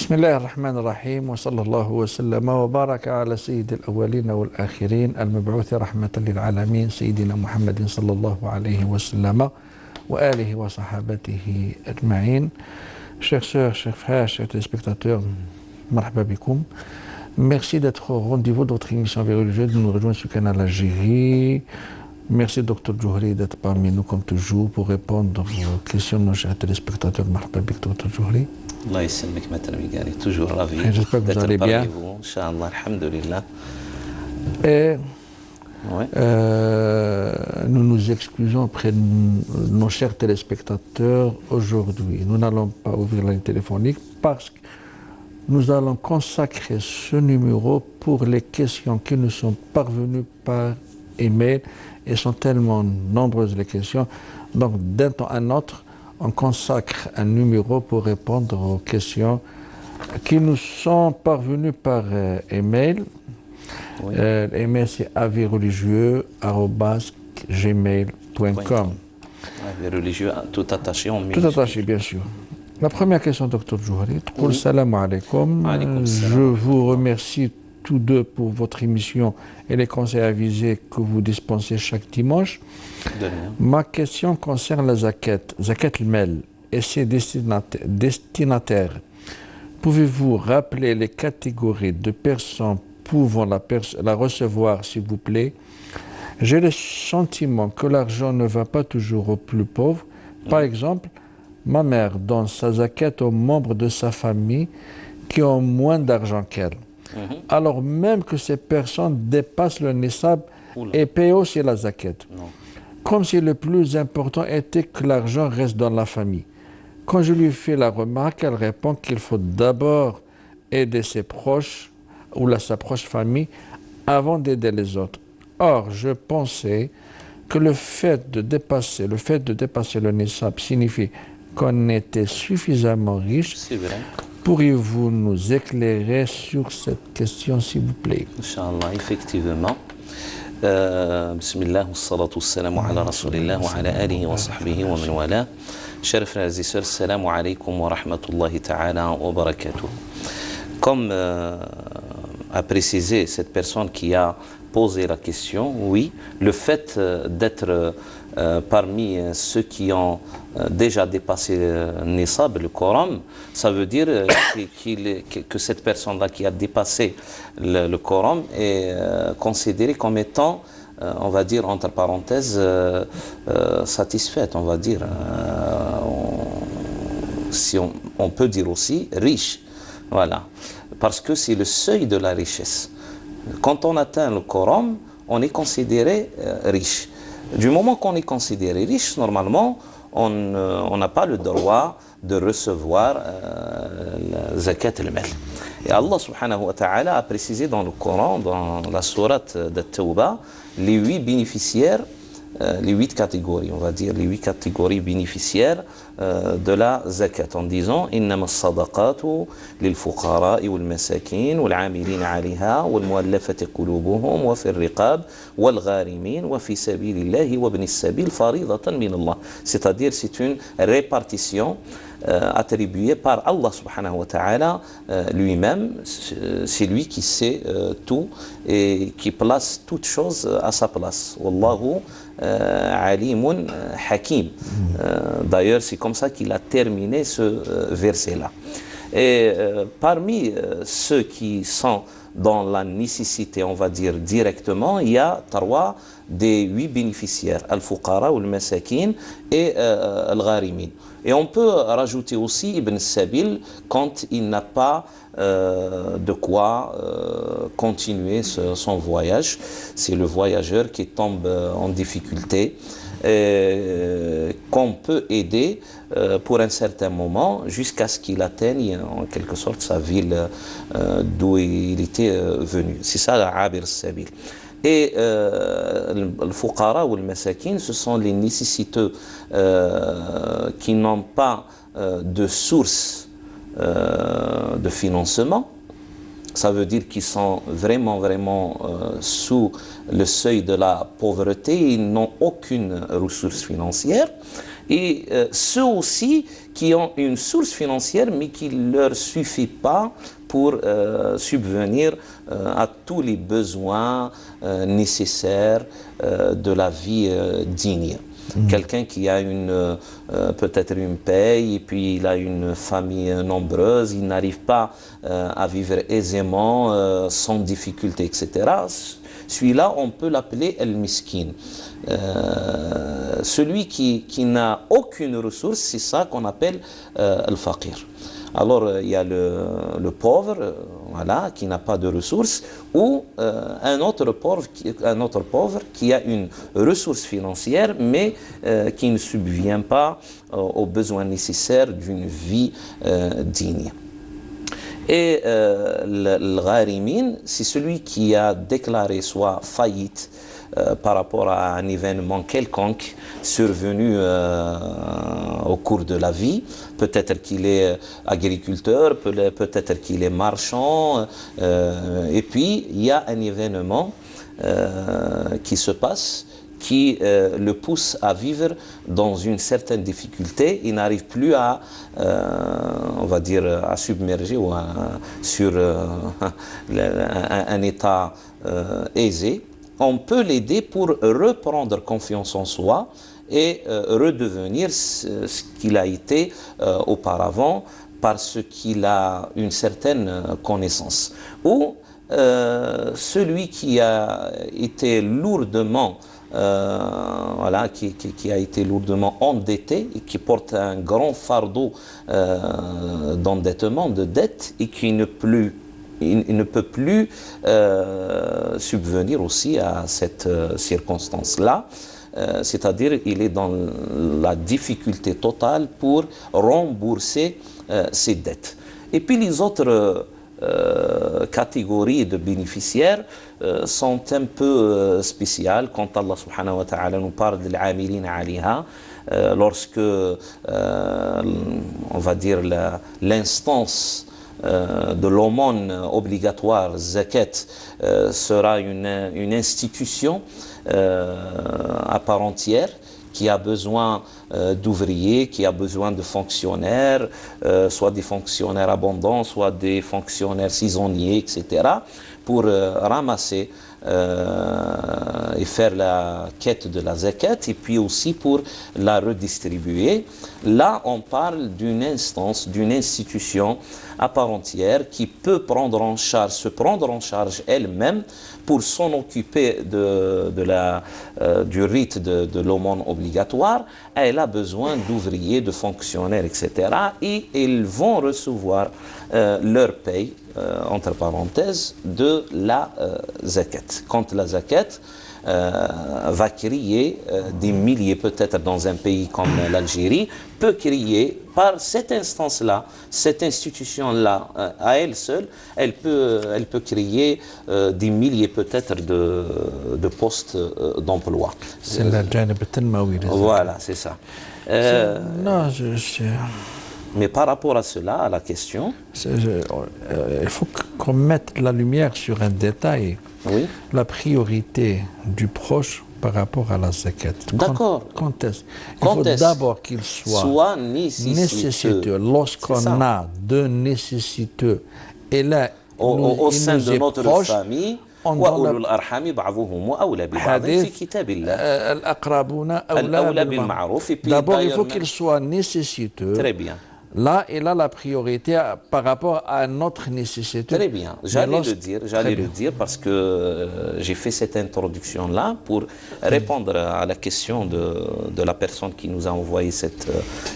بسم الله الرحمن الرحيم وصلى الله وسلم وبارك على سيد الأولين والآخرين المبعوث رحمة للعالمين سيدنا محمد صلى الله عليه وسلم وآله وصحابته أجمعين. Chers sœurs, chers frères, chers téléspectateurs, marhaba bikoum. Merci d'être au rendez-vous de votre émission Vie religieuse, de nous rejoindre sur le canal Algérie. Merci Dr Djouhri d'être parmi nous comme toujours pour répondre aux questions de nos chers téléspectateurs. Marhaba bik Dr Djouhri. Allah yassalmik Maître Migari, toujours ravi J'espère que vous allez bien. vous, Inch'Allah, alhamdulillah. Et Ouais. nous nous excusons auprès de nos chers téléspectateurs aujourd'hui. Nous n'allons pas ouvrir la ligne téléphonique parce que nous allons consacrer ce numéro pour les questions qui nous sont parvenues par email et sont tellement nombreuses les questions. Donc d'un temps à un autre, on consacre un numéro pour répondre aux questions qui nous sont parvenues par email. Oui. L'email c'est avisreligieux@gmail.com. Les religieux, tout attaché en Tout minuscule. attaché, bien sûr. La première question, Dr Djouhri. Oui. Salam alaikum. Alaikum Je salam. vous remercie tous deux pour votre émission et les conseils avisés que vous dispensez chaque dimanche. De rien. Ma question concerne la zakat al-mal et ses destinataires. Pouvez-vous rappeler les catégories de personnes pouvant la recevoir, s'il vous plaît? J'ai le sentiment que l'argent ne va pas toujours aux plus pauvres. Par exemple, ma mère donne sa zakat aux membres de sa famille qui ont moins d'argent qu'elle. Alors même que ces personnes dépassent le nisab Oula. et paient aussi la zakat. Non. Comme si le plus important était que l'argent reste dans la famille. Quand je lui fais la remarque, elle répond qu'il faut d'abord aider ses proches ou sa proche famille avant d'aider les autres. Or, je pensais que le fait de dépasser le nisab signifie qu'on était suffisamment riche. C'est vrai. Pourriez-vous nous éclairer sur cette question, s'il vous plaît? Inch'Allah, effectivement. Bismillah, wassalatu wassalamu ala rasulillah wa ala alihi wa sahbihi wa man wala. Chers frères et sœurs, salam alaykum wa rahmatullahi ta'ala wa barakatuh. Comme a précisé cette personne qui a posé la question, oui, le fait d'être parmi ceux qui ont déjà dépassé Nisab, le Coran, ça veut dire que cette personne-là qui a dépassé le Coran est considérée comme étant, on va dire, entre parenthèses, satisfaite, on va dire. Si on peut dire aussi riche. Voilà. Parce que c'est le seuil de la richesse. Quand on atteint le Coran, on est considéré riche. Du moment qu'on est considéré riche, normalement, on n'a pas le droit de recevoir la zakat al-mal. Et Allah subhanahu wa ta'ala a précisé dans le Coran, dans la sourate de Tawbah, les 8 bénéficiaires, les 8 catégories, on va dire, les 8 catégories bénéficiaires de la zakat, en disant إنما الصدقات للفقراء والمساكين والعاملين عليها والمؤلفة قلوبهم وفي الرقاب والغارمين وفي سبيل الله وابن السبيل فريضة من الله. C'est-à-dire c'est une répartition attribuée par Allah subhanahu wa ta'ala lui-même. C'est lui qui sait tout et qui place toute chose à sa place. Wallahu alimun hakim. D'ailleurs, c'est comme ça qu'il a terminé ce verset-là. Et parmi ceux qui sont dans la nécessité, on va dire directement, il y a 3 des 8 bénéficiaires, al-fuqara ou al-masakin et al-gharimin. Et on peut rajouter aussi Ibn Sabil quand il n'a pas de quoi continuer son voyage. C'est le voyageur qui tombe en difficulté, qu'on peut aider pour un certain moment jusqu'à ce qu'il atteigne en quelque sorte sa ville d'où il était venu. C'est ça la Abir Sabil. Et le fuqara ou le masakin, ce sont les nécessiteux qui n'ont pas de source de financement ça veut dire qu'ils sont vraiment sous le seuil de la pauvreté, ils n'ont aucune ressource financière. Et ceux aussi qui ont une source financière mais qui ne leur suffit pas pour subvenir à tous les besoins nécessaires de la vie digne. Quelqu'un qui a peut-être une paye et puis il a une famille nombreuse, il n'arrive pas à vivre aisément, sans difficulté, etc. Celui-là, on peut l'appeler el-miskin. Celui qui n'a aucune ressource, c'est ça qu'on appelle el-faqir. Alors, il y a le pauvre, voilà, qui n'a pas de ressources, ou un autre pauvre qui a une ressource financière, mais qui ne subvient pas aux besoins nécessaires d'une vie digne. Et le gharimin, c'est celui qui a déclaré soit faillite par rapport à un événement quelconque survenu au cours de la vie. Peut-être qu'il est agriculteur, peut-être qu'il est marchand, et puis il y a un événement qui se passe qui le pousse à vivre dans une certaine difficulté. Il n'arrive plus à, on va dire, à submerger ou sur un état aisé. On peut l'aider pour reprendre confiance en soi et redevenir ce qu'il a été auparavant parce qu'il a une certaine connaissance. Ou celui qui a été lourdement voilà, qui a été lourdement endetté et qui porte un grand fardeau d'endettement, de dette, et qui ne peut plus subvenir aussi à cette circonstance-là. C'est-à-dire il est dans la difficulté totale pour rembourser ses dettes. Et puis les autres catégories de bénéficiaires sont un peu spéciales quand Allah subhanahu wa ta'ala nous parle de l'amilin aliha, lorsque on va dire l'instance de l'aumône obligatoire, zakat, sera une institution à part entière qui a besoin d'ouvriers, qui a besoin de fonctionnaires, soit des fonctionnaires abondants, soit des fonctionnaires saisonniers, etc., pour ramasser et faire la quête de la zakat, et puis aussi pour la redistribuer. Là, on parle d'une instance, d'une institution à part entière qui peut se prendre en charge elle-même pour s'en occuper du rite de l'aumône obligatoire. Elle a besoin d'ouvriers, de fonctionnaires, etc. Et ils vont recevoir leur paye, entre parenthèses, de la zakat. Quand la zakat va créer des milliers, peut-être dans un pays comme l'Algérie, peut créer par cette instance-là, cette institution-là, à elle seule, elle peut créer des milliers peut-être de postes d'emploi. C'est la janib al-tanmawi. Voilà, c'est ça. Non, mais par rapport à cela, à la question... il faut qu'on mette la lumière sur un détail. Oui. La priorité du proche par rapport à la zakat. D'accord. Quand est-ce? Il faut d'abord qu'il soit nécessiteux. Lorsqu'on a de nécessiteux, et là, au sein de notre proche, famille, d'abord il faut qu'il soit nécessiteux. Très bien. Là, il a la priorité par rapport à notre nécessité. Très bien, j'allais le dire parce que j'ai fait cette introduction-là pour répondre à la question de la personne qui nous a envoyé cette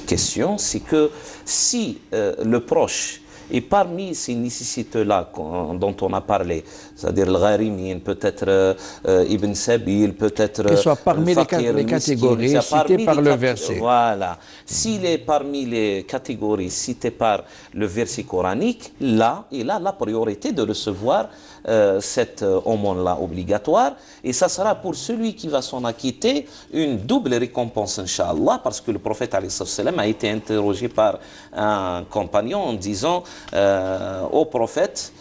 question. C'est que si le proche, et parmi ces nécessités-là dont on a parlé, c'est-à-dire le gharimin, peut-être Ibn Sabil, peut-être... Qu'il soit parmi les catégories citées par le verset. Voilà. S'il est parmi les catégories citées par le verset coranique, là, il a la priorité de recevoir cette aumône-là obligatoire. Et ça sera pour celui qui va s'en acquitter une double récompense, Inch'Allah, parce que le prophète alayhi salam a été interrogé par un compagnon en disant au prophète,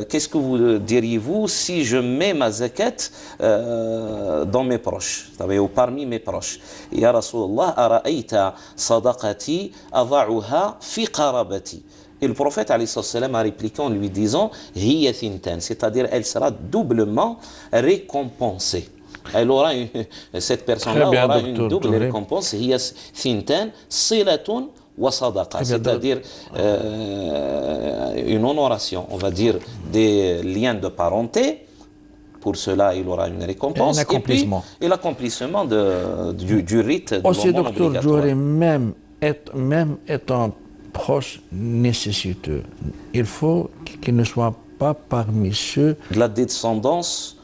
qu'est-ce que vous diriez-vous si je mets ma zakat dans mes proches, ou parmi mes proches? Ya Rasulallah, ara'ayta sadaqati ada'uha fi qarabati. Et le prophète alayhi salam a répliqué en lui disant hiya thintan, c'est-à-dire elle sera doublement récompensée. Elle aura cette personne-là aura une double récompense. Hiya thintan silatun wa sadaqa, c'est-à-dire une honoration, on va dire des liens de parenté. Pour cela, il aura une récompense. Et l'accomplissement du rite de aussi, l'aumône docteur Djouri, même étant proche nécessiteux, il faut qu'il ne soit pas parmi ceux de la descendance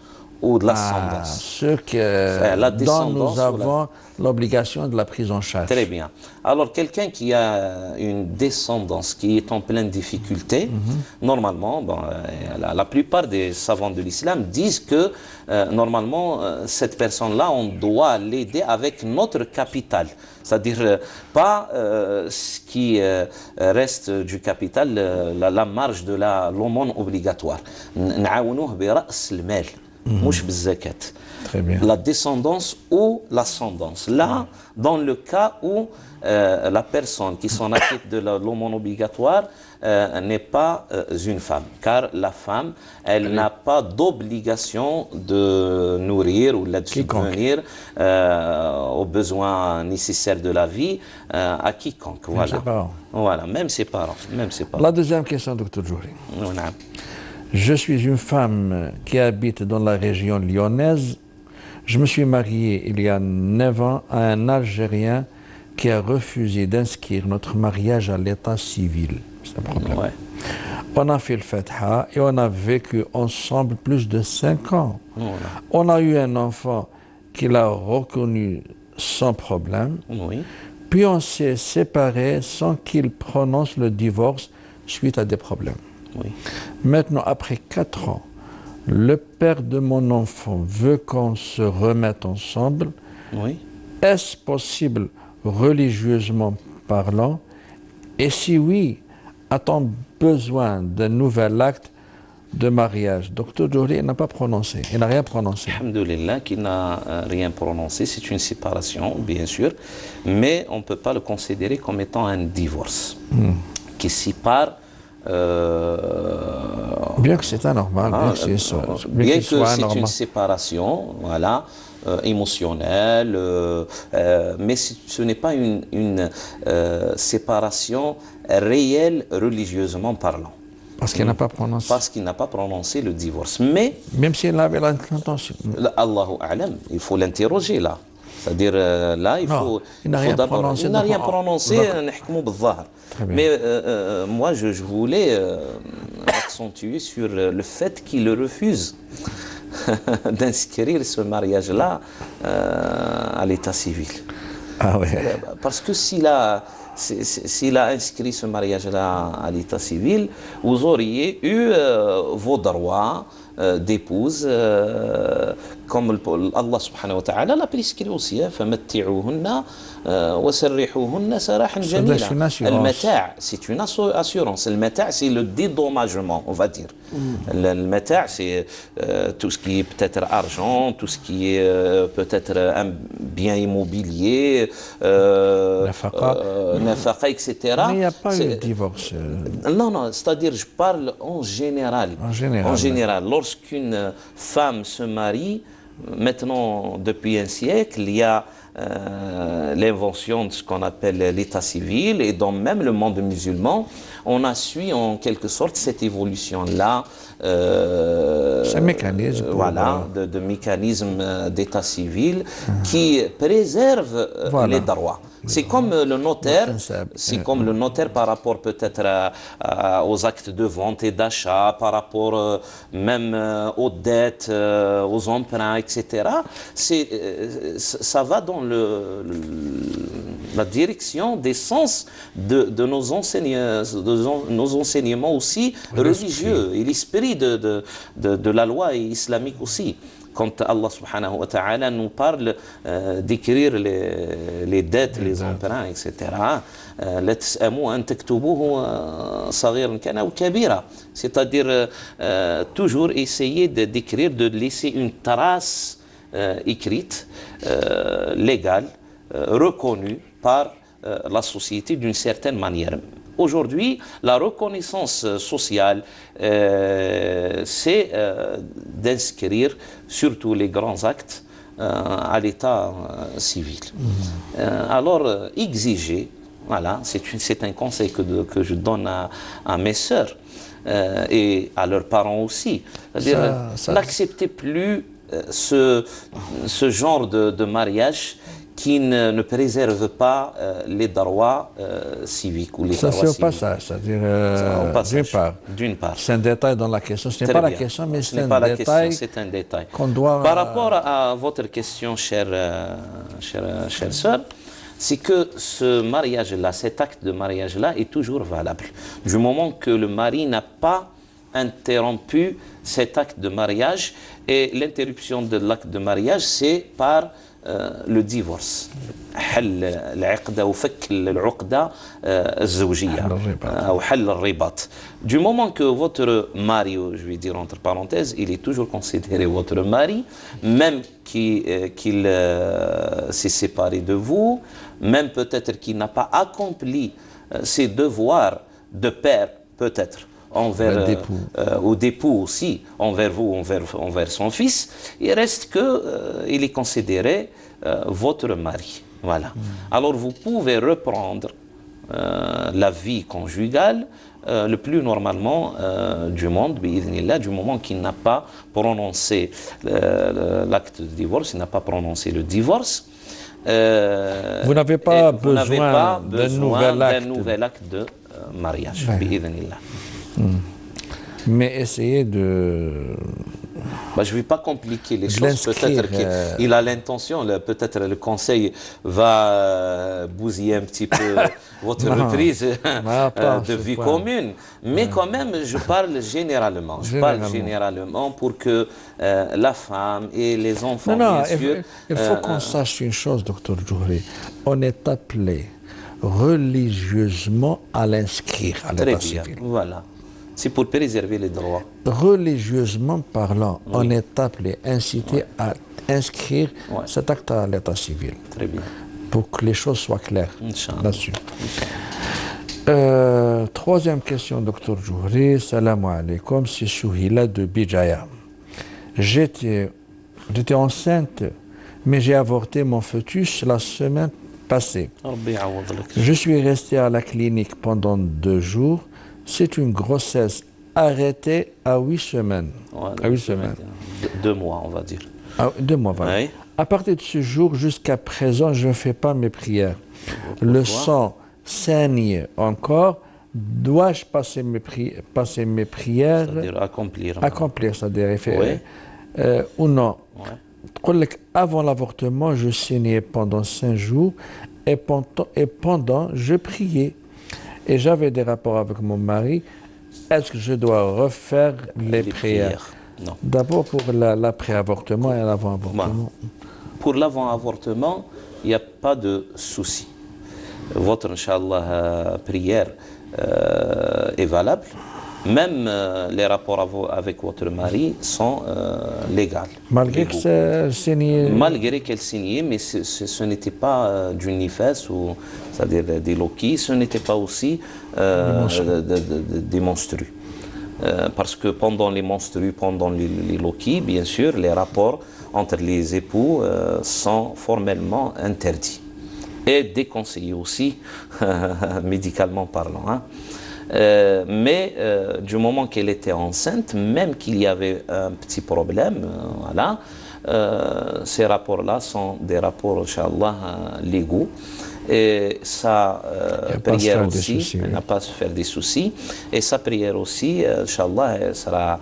ou de l'ascendance. Ceux dont nous avons l'obligation de la prise en charge. Très bien. Alors, quelqu'un qui a une descendance qui est en pleine difficulté, normalement, bon, la plupart des savants de l'islam disent que, normalement, cette personne-là, on doit l'aider avec notre capital. C'est-à-dire, pas ce qui reste du capital, la marge de l'aumône obligatoire. Très bien. La descendance ou l'ascendance. Là, dans le cas où la personne qui s'en acquitte de l'aumône obligatoire n'est pas une femme, car la femme, elle n'a pas d'obligation de nourrir ou de subvenir aux besoins nécessaires de la vie à quiconque. Voilà, même ses parents. La deuxième question, docteur Djouri. Je suis une femme qui habite dans la région lyonnaise. Je me suis mariée il y a 9 ans à un Algérien qui a refusé d'inscrire notre mariage à l'état civil. C'est un problème. Ouais. On a fait le Fatha et on a vécu ensemble plus de 5 ans. Voilà. On a eu un enfant qu'il a reconnu sans problème. Oui. Puis on s'est séparés sans qu'il prononce le divorce suite à des problèmes. Oui. Maintenant, après 4 ans, le père de mon enfant veut qu'on se remette ensemble. Oui. Est-ce possible religieusement parlant? Et si oui, a-t-on besoin d'un nouvel acte de mariage? Docteur Djouri n'a pas prononcé, il n'a rien prononcé. Alhamdulillah qu'il n'a rien prononcé, c'est une séparation, bien sûr, mais on ne peut pas le considérer comme étant un divorce qui sépare. Bien que c'est anormal, bien que c'est une séparation, voilà, émotionnelle, mais ce n'est pas une séparation réelle religieusement parlant. Parce qu'il n'a pas prononcé. Parce qu'il n'a pas prononcé le divorce. Mais même s'il avait l'intention. Allahu a'lam, il faut l'interroger là. C'est-à-dire là, il faut d'abord. Il n'a rien prononcé, mais moi, je voulais accentuer sur le fait qu'il refuse d'inscrire ce mariage-là à l'état civil. Ah ouais. Parce que s'il a inscrit ce mariage-là à l'état civil, vous auriez eu vos droits d'épouse, comme Allah subhanahu wa ta'ala l'a prescrit aussi. فَمَتِّعُوهُنَّ وَسَرِّحُوهُنَّ سَرَاحًا جَمِيلًا. المتاع, c'est une assurance. Le mata' c'est le dédommagement, on va dire. Le mata' c'est tout ce qui est peut-être argent, tout ce qui est peut-être un bien immobilier, nafaqa, etc. Mais il n'y a pas eu de divorce. Non, c'est-à-dire je parle en général. En général, lorsqu'une femme se marie, maintenant depuis un siècle, il y a l'invention de ce qu'on appelle l'état civil, et dans même le monde musulman, on a suivi en quelque sorte cette évolution-là. C'est un mécanisme. Voilà, de mécanisme d'état civil qui préserve les droits. C'est comme le notaire, comme le notaire par rapport peut-être aux actes de vente et d'achat, par rapport même aux dettes, aux emprunts, etc. Ça va dans la direction des sens de nos enseignements aussi religieux et l'esprit de la loi islamique aussi. quand Allah subhanahu wa ta'ala nous parle d'écrire les dettes, les emprunts, etc. لا تسأموا أن تكتبوه صغيرا كان أو كبيرا, c'est-à-dire toujours essayer d'écrire, de laisser une trace écrite, légale, reconnue par la société d'une certaine manière. Aujourd'hui, la reconnaissance sociale, c'est d'inscrire surtout les grands actes à l'état civil. Alors, exiger, voilà, c'est un conseil que je donne à mes sœurs et à leurs parents aussi. C'est-à-dire, n'acceptez plus ce genre de mariage qui ne préserve pas les droits civiques ou les droits civils. Ça, c'est au passage, c'est-à-dire d'une part. C'est un détail dans la question. Ce n'est pas la question, mais c'est un détail. C'est un détail. Qu'on doit... Par rapport à votre question, chère sœur, c'est que ce mariage-là, cet acte de mariage-là est toujours valable. Du moment que le mari n'a pas interrompu cet acte de mariage, et l'interruption de l'acte de mariage, c'est par le divorce. حل العقدة وفك العقدة الزوجية أو حل الرباط. Du moment que votre mari, je vais dire entre parenthèses, il est toujours considéré votre mari, même qu'il s'est séparé de vous, même peut-être qu'il n'a pas accompli ses devoirs de père, peut-être, envers ou d'époux aussi, envers vous, envers son fils, il reste que il est considéré votre mari. Voilà. Alors vous pouvez reprendre la vie conjugale le plus normalement du monde, du moment qu'il n'a pas prononcé l'acte de divorce, il n'a pas prononcé le divorce. Vous n'avez pas besoin d'un nouvel acte de mariage. Mais essayez de... je ne vais pas compliquer les choses. Peut-être qu'il a l'intention, peut-être le conseil va bousiller un petit peu votre reprise de vie commune. Mais quand même, je parle généralement. Je parle généralement pour que la femme et les enfants, bien sûr... Il faut qu'on sache une chose, docteur Djouri. On est appelé religieusement à l'inscrire à l'état civil. Voilà. C'est pour préserver les droits. Religieusement parlant, on est appelé, incité à inscrire cet acte à l'état civil. Très bien. Pour que les choses soient claires là-dessus. Troisième question, docteur Djouri. Salam alaikum, c'est Souhila de Bijaya. J'étais enceinte, mais j'ai avorté mon fœtus la semaine passée. Je suis restée à la clinique pendant 2 jours. C'est une grossesse arrêtée à 8 semaines. À 8 semaines. 2 mois, on va dire. 2 mois, voilà. Oui. À partir de ce jour, jusqu'à présent, je ne fais pas mes prières. Le sang saigne encore. Dois-je passer mes prières? C'est-à-dire accomplir. Accomplir, c'est-à-dire ou non. Avant l'avortement, je saignais pendant 5 jours et pendant, je priais. Et j'avais des rapports avec mon mari. Est-ce que je dois refaire les prières? Non. D'abord pour l'après-avortement et l'avant-avortement. Pour l'avant-avortement, il n'y a pas de souci. Votre, Inch'Allah, prière est valable. Même les rapports avec votre mari sont légaux. Malgré qu'elle signait. Malgré qu'elle signait, mais ce n'était pas du nifas, c'est-à-dire des loquis, ce n'était pas aussi des menstrues. Parce que pendant les menstrues, pendant les loquis, bien sûr, les rapports entre les époux sont formellement interdits. Et déconseillés aussi, médicalement parlant. Hein. Mais du moment qu'elle était enceinte, même qu'il y avait un petit problème, voilà, ces rapports-là sont des rapports, Inch'Allah, légaux. Et sa prière aussi, n'a pas à se faire des soucis. Et sa prière aussi, Inch'Allah, elle sera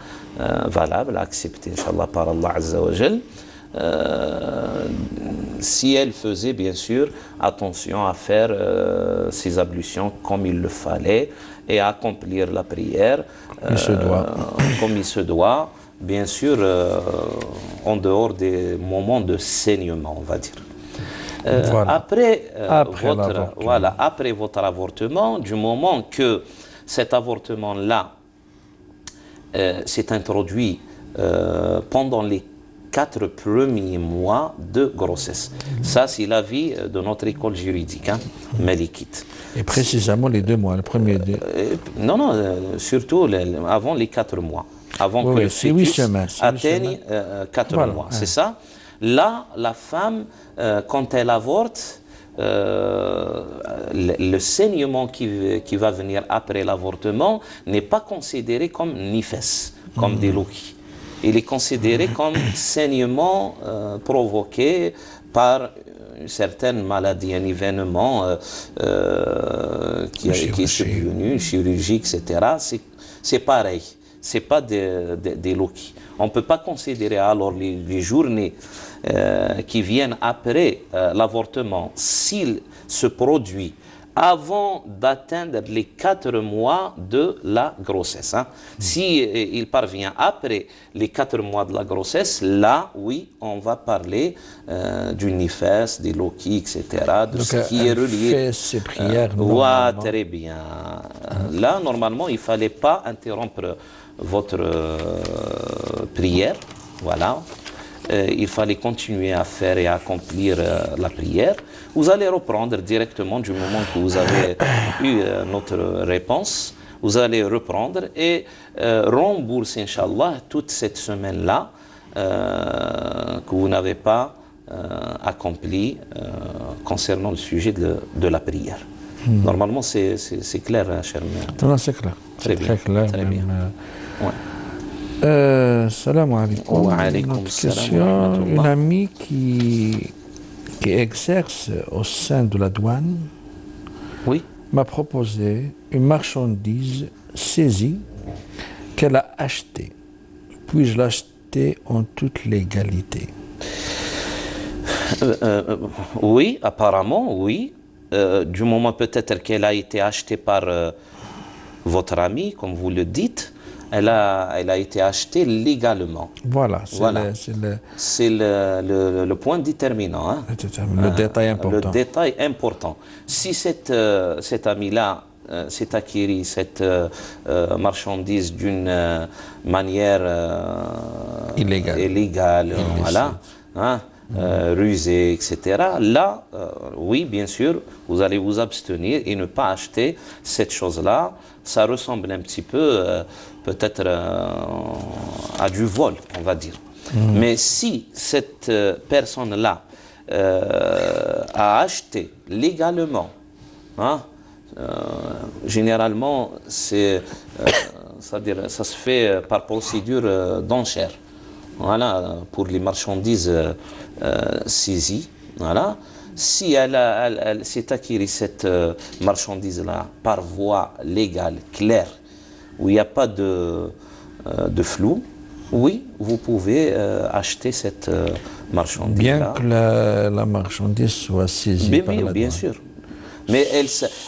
valable, acceptée, Inch'Allah, par Allah Azza wa Jal. Si elle faisait bien sûr attention à faire ses ablutions comme il le fallait et à accomplir la prière comme il se doit, bien sûr, en dehors des moments de saignement, on va dire. Voilà. Après, Après votre, l'avortement. voilà, après votre avortement, du moment que cet avortement-là s'est introduit pendant les 4 premiers mois de grossesse. Ça, c'est l'avis de notre école juridique, hein, malikite. Et précisément les 2 mois, le premier. Non, non, surtout avant les 4 mois. Avant Oui, que oui, le c'est 8 fœtus semaines, c'est 8 atteigne 4 Voilà, mois, ouais. c'est ça? Là, la femme, quand elle avorte, le saignement qui va venir après l'avortement n'est pas considéré comme nifes, comme des loquis. Il est considéré comme saignement provoqué par une certaine maladie, un événement qui est survenu, une chirurgie, etc. C'est pareil. C'est pas des loquis. On ne peut pas considérer alors les journées qui viennent après l'avortement, s'il se produit avant d'atteindre les 4 mois de la grossesse. Hein. Si il parvient après les 4 mois de la grossesse, là, oui, on va parler du nifas, des loquis, etc., de Donc, ce qui est relié. fait ses prières Ouais, normalement. très bien. Là, normalement, il ne fallait pas interrompre votre prière. Voilà. Il fallait continuer à faire et à accomplir la prière. Vous allez reprendre directement du moment que vous avez eu notre réponse. Vous allez reprendre et rembourser, Inch'Allah, toute cette semaine-là que vous n'avez pas accompli concernant le sujet de la prière. Normalement, c'est clair, hein, cher mère. Non, c'est clair. Très C'est bien, très clair. très même, bien. Ouais. Salam alaikum. Wa alaikum Une autre salam wa question. rahmatullah. Une amie qui exerce au sein de la douane Oui. m'a proposé une marchandise saisie qu'elle a achetée. Puis-je l'acheter en toute légalité? Oui, apparemment, oui. Du moment peut-être qu'elle a été achetée par votre ami, comme vous le dites, elle a été achetée légalement. Voilà, Voilà. C'est le point déterminant. Hein. le détail important. Le détail important. Si cet ami-là s'est acquis cette marchandise d'une manière illégale, voilà, hein, rusée, etc. Là, oui, bien sûr, vous allez vous abstenir et ne pas acheter cette chose-là. Ça ressemble un petit peu, peut-être, à du vol, on va dire. Mais si cette personne-là a acheté légalement, hein, généralement, c'est-à-dire, ça se fait par procédure d'enchère. Voilà, pour les marchandises saisies. Voilà. Si elle s'est acquis cette marchandise-là par voie légale, claire, où il n'y a pas de flou, oui, vous pouvez acheter cette marchandise. Bien que la marchandise soit saisie par la douane. Bien sûr. Mais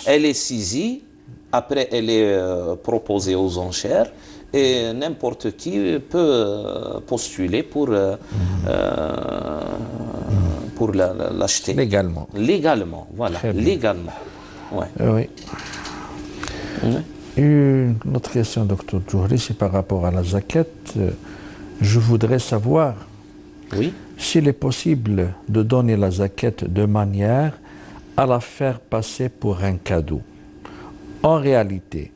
elle est saisie, après elle est proposée aux enchères, et n'importe qui peut postuler pour l'acheter. Légalement. Légalement, voilà. Légalement. Ouais. Oui. Une autre question, docteur Djouri, c'est par rapport à la zakat. Je voudrais savoir s'il est possible de donner la zakat de manière à la faire passer pour un cadeau. En réalité,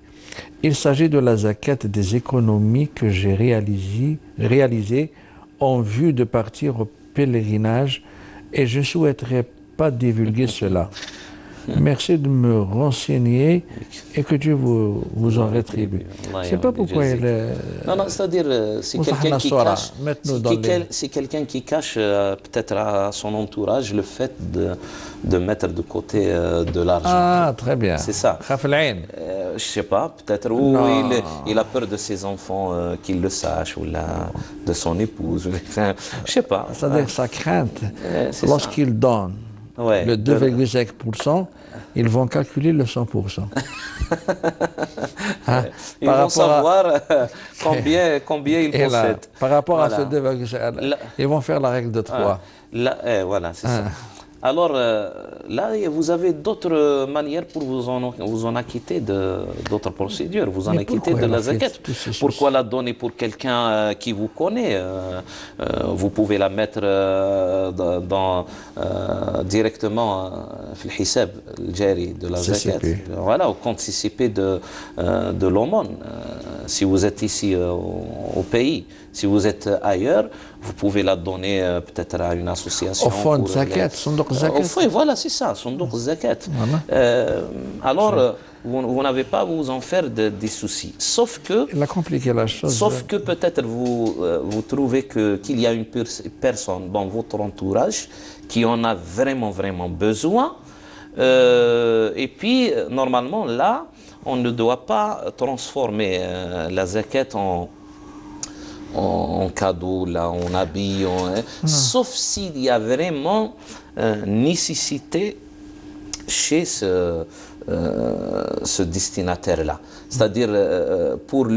il s'agit de la zakat des économies que j'ai réalisées en vue de partir au pèlerinage et je ne souhaiterais pas divulguer cela. Merci de me renseigner et que Dieu vous en rétribue. Je ne sais pas pourquoi elle est... Non, c'est-à-dire, c'est quelqu'un qui cache, c'est quelqu'un qui cache peut-être à son entourage le fait de mettre de côté de l'argent. Ah, très bien. C'est ça. Je ne sais pas, peut-être, ou il a peur de ses enfants qu'ils le sachent, ou de son épouse. Je ne sais pas. C'est-à-dire sa crainte, lorsqu'il donne, Ouais, le 2,5%, ils vont calculer le 100%. Hein, Ils par vont rapport à, savoir combien ils et là, possèdent. par rapport à ce Voilà. 2,5, Là, ils vont faire la règle de ah, 3. là, voilà, c'est ça. Hein. Alors, là, vous avez d'autres manières pour vous en acquitter d'autres procédures, vous en Mais acquitter pourquoi de elle a la fait zakat. tous ces Pourquoi soucis? la donner pour quelqu'un qui vous connaît vous pouvez la mettre directement في الحساب الجاري de la zakat. CCP. Voilà, au compte CCP de l'aumône. Si vous êtes ici au pays, si vous êtes ailleurs, vous pouvez la donner peut-être à une association. Au fond de pour zakat, صندوق au zakat. fait, voilà, c'est ça, صندوق zakat. Voilà. Alors, vous n'avez pas à vous en faire des soucis. Il a compliqué la chose. Sauf que peut-être vous trouvez qu'il y a une personne dans votre entourage qui en a vraiment, vraiment besoin. Et puis, normalement, là, on ne doit pas transformer la zakat en cadeau, là, en habit, sauf s'il y a vraiment nécessité chez ce destinataire-là. C'est-à-dire pour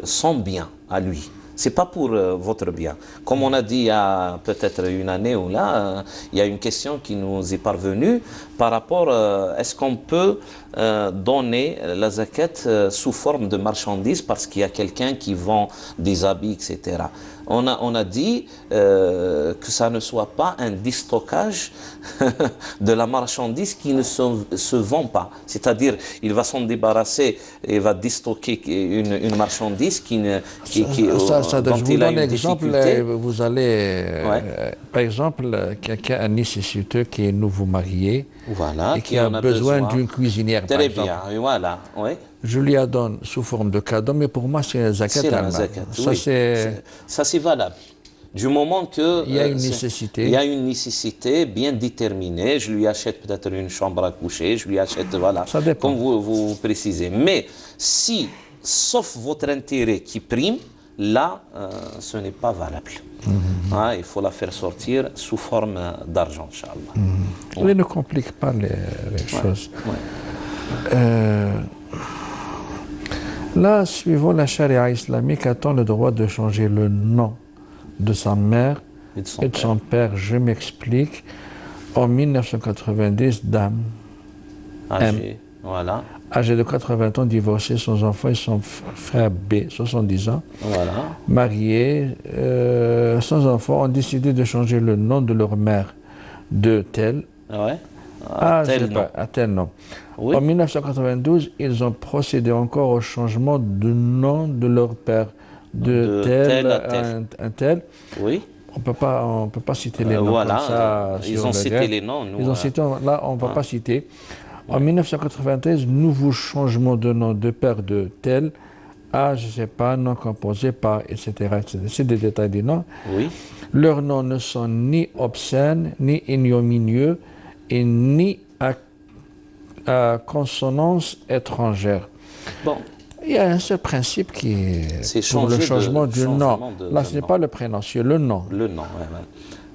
son bien à lui. C'est pas pour votre bien. Comme on a dit il y a peut-être une année ou là, il y a une question qui nous est parvenue par rapport est-ce qu'on peut donner la zakat sous forme de marchandise parce qu'il y a quelqu'un qui vend des habits, etc. On a dit que ça ne soit pas un déstockage de la marchandise qui ne se vend pas. C'est-à-dire, il va s'en débarrasser et va déstocker une marchandise je dont vous il a donne un une exemple. difficulté. Vous allez, par exemple, quelqu'un, un nécessiteux qui est nouveau marié Voilà, et qui a en besoin d'une cuisinière, par Très exemple. bien, voilà, oui. Je lui la donne sous forme de cadeau, mais pour moi, c'est un zakat. C'est la zakat, Ça, oui. c'est... Ça, c'est valable. Du moment que Il y a une nécessité. il y a une nécessité bien déterminée, je lui achète peut-être une chambre à coucher, je lui achète, voilà, Ça dépend. comme vous précisez. Mais si, sauf votre intérêt qui prime, là, ce n'est pas valable. Hein, il faut la faire sortir sous forme d'argent, Inch'Allah. Il ne complique pas les choses. Là, suivant la charia islamique, a-t-on le droit de changer le nom de sa mère et de son père? Je m'explique. En 1990, Dame, Voilà. âgé de 80 ans, divorcé, sans enfant, et son frère B, 70 ans, Voilà. mariés, sans enfant, ont décidé de changer le nom de leur mère de tel Ouais. à tel nom. Oui. En 1992, ils ont procédé encore au changement de nom de leur père, de tel à à tel. un tel. Oui. On peut pas citer les noms Voilà, comme ça. ils sur ont le cité net. les noms, nous, Ils ont cité, là, on ne va pas citer. En 1993, nouveau changement de nom de père de tel à, je ne sais pas, nom composé par, etc. etc. C'est des détails des noms. Oui. Leurs noms ne sont ni obscènes, ni ignominieux, et ni à consonance étrangère. Bon. Il y a un seul principe qui est pour le changer changement du nom. Là, de ce n'est nom. pas le prénom, c'est le nom. Le nom, ouais.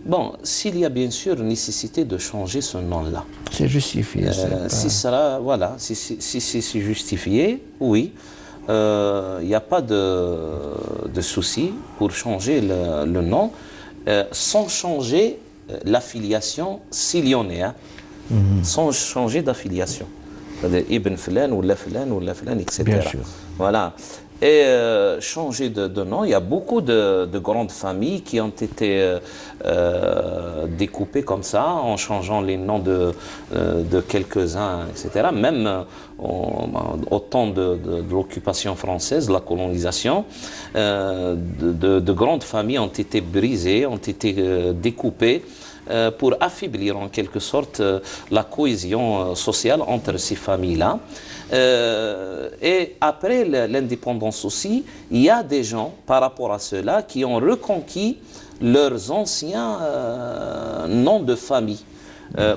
Bon, s'il y a bien sûr nécessité de changer ce nom-là. C'est justifié. Si cela, voilà, si c'est justifié, oui, il n'y a pas de souci pour changer le nom sans changer l'affiliation s'il y en est, sans changer d'affiliation. C'est-à-dire Ibn Flan ou la Flan, etc. Bien sûr. Voilà. Et changer de nom, il y a beaucoup de grandes familles qui ont été découpées comme ça, en changeant les noms de quelques-uns, etc. Même au temps de l'occupation française, la colonisation, de grandes familles ont été brisées, ont été découpées pour affaiblir en quelque sorte la cohésion sociale entre ces familles-là. Et après l'indépendance aussi, il y a des gens par rapport à cela qui ont reconquis leurs anciens noms de famille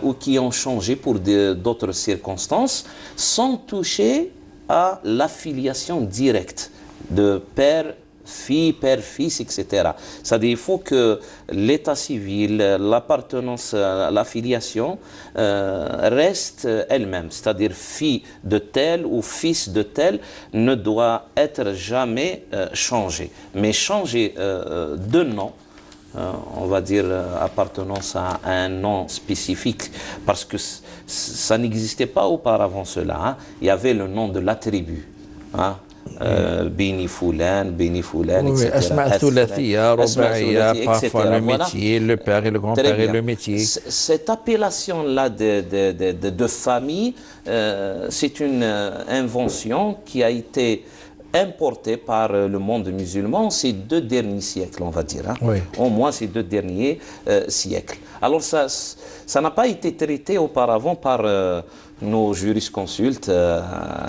ou qui ont changé pour d'autres circonstances sans toucher à l'affiliation directe de père, fille, père, fils, etc. C'est-à-dire il faut que l'état civil, l'appartenance, l'affiliation reste elle-même. C'est-à-dire fille de tel ou fils de tel ne doit être jamais changé. Mais changer de nom, on va dire, appartenance à un nom spécifique, parce que ça n'existait pas auparavant cela. Hein. Il y avait le nom de l'attribut. Hein. Beni Foulan, Oui, etc. Asma Thulathiya, Asma Rubaïya, Thulathi, parfois le etc. Voilà. métier, le père et le Très grand-père et bien. le métier. Cette appellation-là de famille, c'est une invention qui a été importée par le monde musulman ces 2 derniers siècles, on va dire. Hein. Oui. Au moins ces 2 derniers siècles. Alors ça n'a pas été traité auparavant par nos jurisconsultes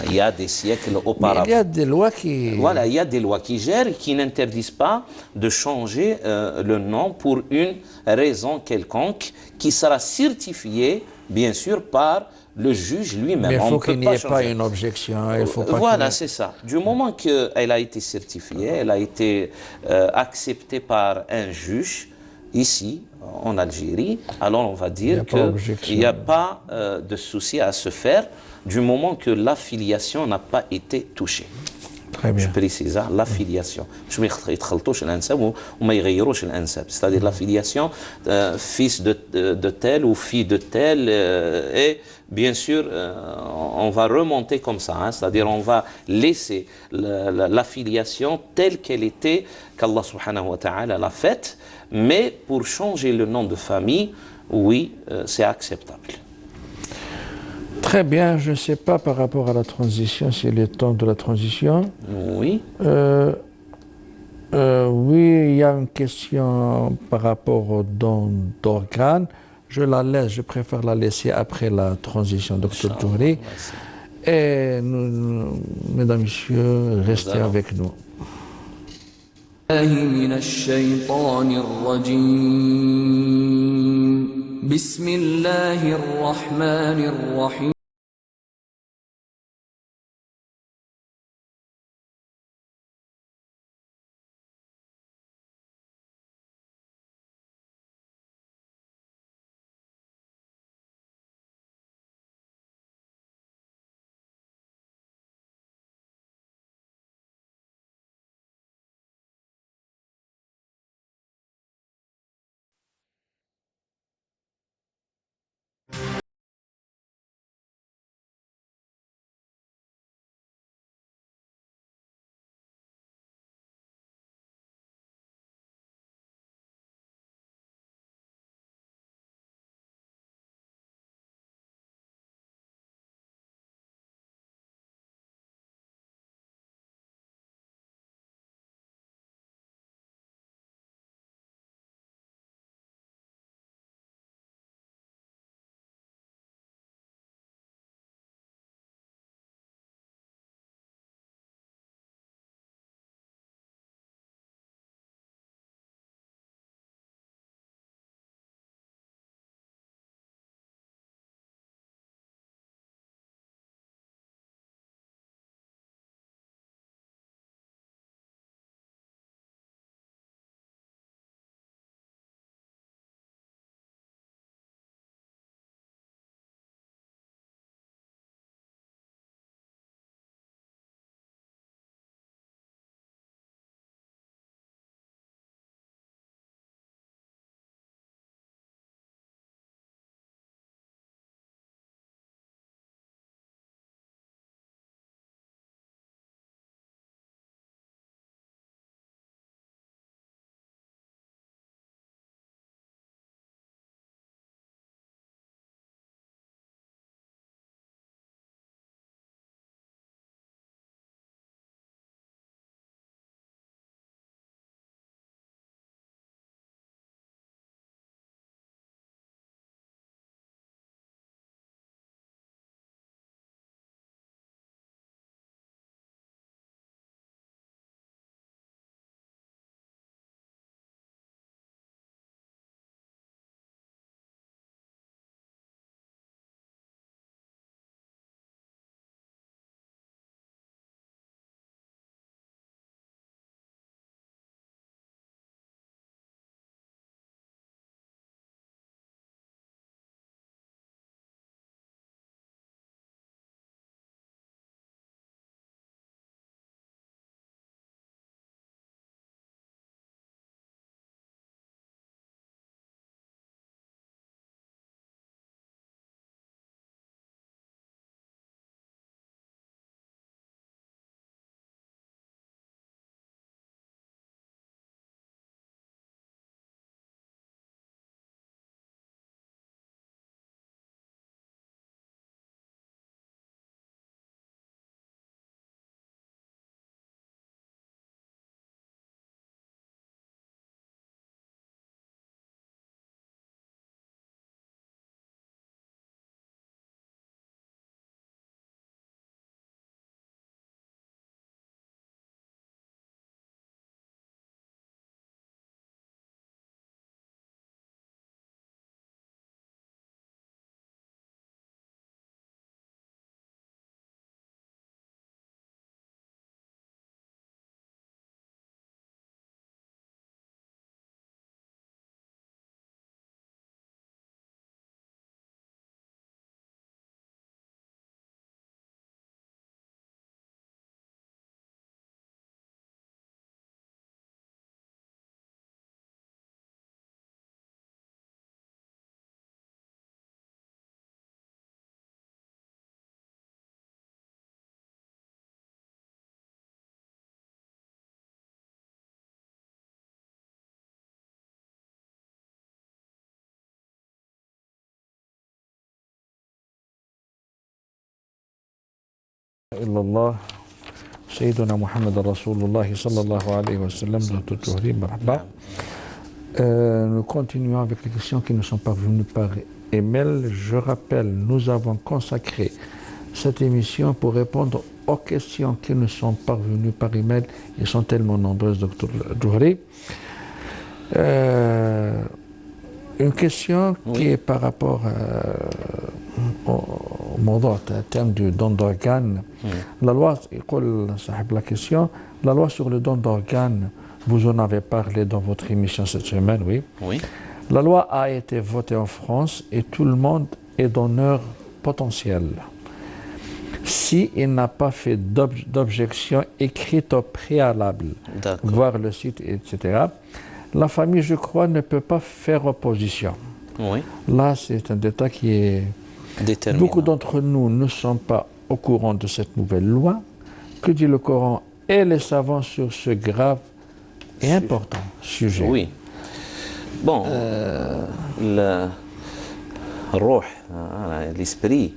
il y a des siècles Mais auparavant. il y a des lois qui... Voilà, il y a des lois qui gèrent et qui n'interdisent pas de changer le nom pour une raison quelconque qui sera certifiée, bien sûr, par le juge lui-même. Mais il On faut ne peut qu'il n'y ait pas changer. une objection. Il faut pas Voilà, c'est ça. Du moment qu'elle a été certifiée, elle a été acceptée par un juge ici, en Algérie, alors on va dire qu'il n'y a pas de souci à se faire du moment que l'affiliation n'a pas été touchée. Très bien. Je précise, hein, l'affiliation. Je ne يتخلطوش الأنساب وما يغيروش الأنساب. C'est-à-dire l'affiliation, fils de tel ou fille de tel, et bien sûr, on va remonter comme ça. Hein, c'est-à-dire on va laisser l'affiliation telle qu'elle était, qu'Allah subhanahu wa ta'ala l'a faite, mais pour changer le nom de famille, oui, c'est acceptable. Très bien, je ne sais pas par rapport à la transition, c'est le temps de la transition. Oui. Oui, il y a une question par rapport aux dons d'organes. Je la laisse, je préfère la laisser après la transition, Dr. Touré. Et mesdames, messieurs, restez avec nous. من الشيطان الرجيم بسم الله الرحمن الرحيم إلا الله سيدنا محمد رسول الله صلى الله عليه وسلم. Dr. Johri, marhaba. Nous continuons avec les questions qui nous sont parvenues par email. Je rappelle, nous avons consacré cette émission pour répondre aux questions qui nous sont parvenues par email. Elles sont tellement nombreuses, Dr. Johri. Une question qui est par rapport au thème du don d'organes. La loi, la question, la loi sur le don d'organes, vous en avez parlé dans votre émission cette semaine, oui. Oui. La loi a été votée en France et tout le monde est donneur potentiel. S'il n'a pas fait d'objection écrite au préalable, voir le site, etc., la famille, je crois, ne peut pas faire opposition. Oui. Là, c'est un détail qui est... Déterminant. Beaucoup d'entre nous ne sont pas au courant de cette nouvelle loi. Que dit le Coran et les savants sur ce grave et important sujet? Oui. Bon, le ruh, l'esprit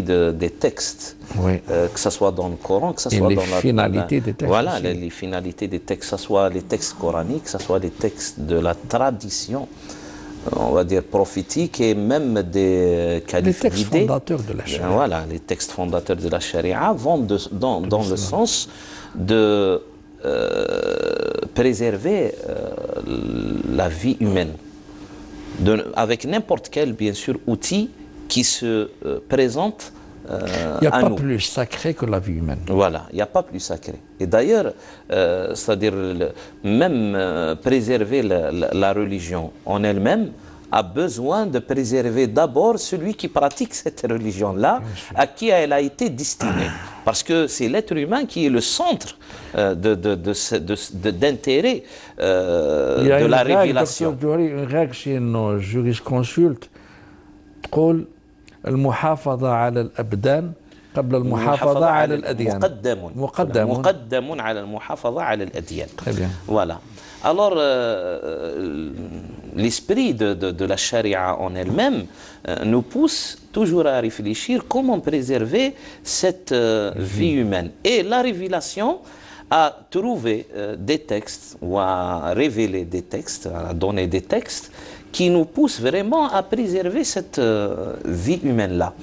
des textes, oui. Que ce soit dans le Coran, que ce soit les dans finalités des textes. Voilà, aussi. les finalités des textes, que ce soit les textes coraniques, que ce soit les textes de la tradition, on va dire prophétique, et même des califes les textes guidés. fondateurs de la charia. Voilà, les textes fondateurs de la charia vont dans le sens de préserver la vie humaine, avec n'importe quel, bien sûr, outil qui se présente il n'y a pas plus sacré que la vie humaine. Voilà, il n'y a pas plus sacré. Et d'ailleurs, c'est-à-dire même préserver la religion en elle-même a besoin de préserver d'abord celui qui pratique cette religion-là, à qui elle a été destinée. Parce que c'est l'être humain qui est le centre d'intérêt de la révélation. Il y a une règle chez nos jurisconsultes, المحافظة على الأبدان قبل المحافظة على الأديان. مقدم على المحافظة على الأديان. Très bien. Voilà. Alors, l'esprit de la charia en elle-même nous pousse toujours à réfléchir comment préserver cette vie humaine. Et la révélation a trouvé des textes, ou à révéler des textes, à donner des textes qui nous poussent vraiment à préserver cette vie humaine-là,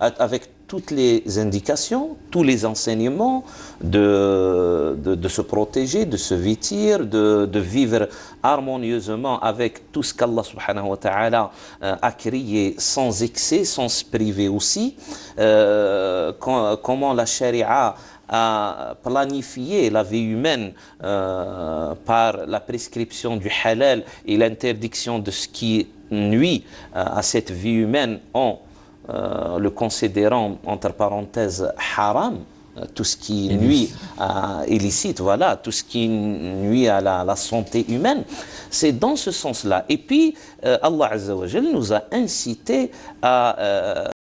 avec toutes les indications, tous les enseignements de se protéger, de se vêtir, de vivre harmonieusement avec tout ce qu'Allah subhanahu wa ta'ala a créé sans excès, sans se priver aussi, comment la charia a planifié la vie humaine par la prescription du halal et l'interdiction de ce qui nuit à cette vie humaine en le considérant entre parenthèses haram, tout ce qui nuit à illicite, voilà, tout ce qui nuit à la santé humaine. C'est dans ce sens-là. Et puis, Allah Azza wa Jal nous a incité à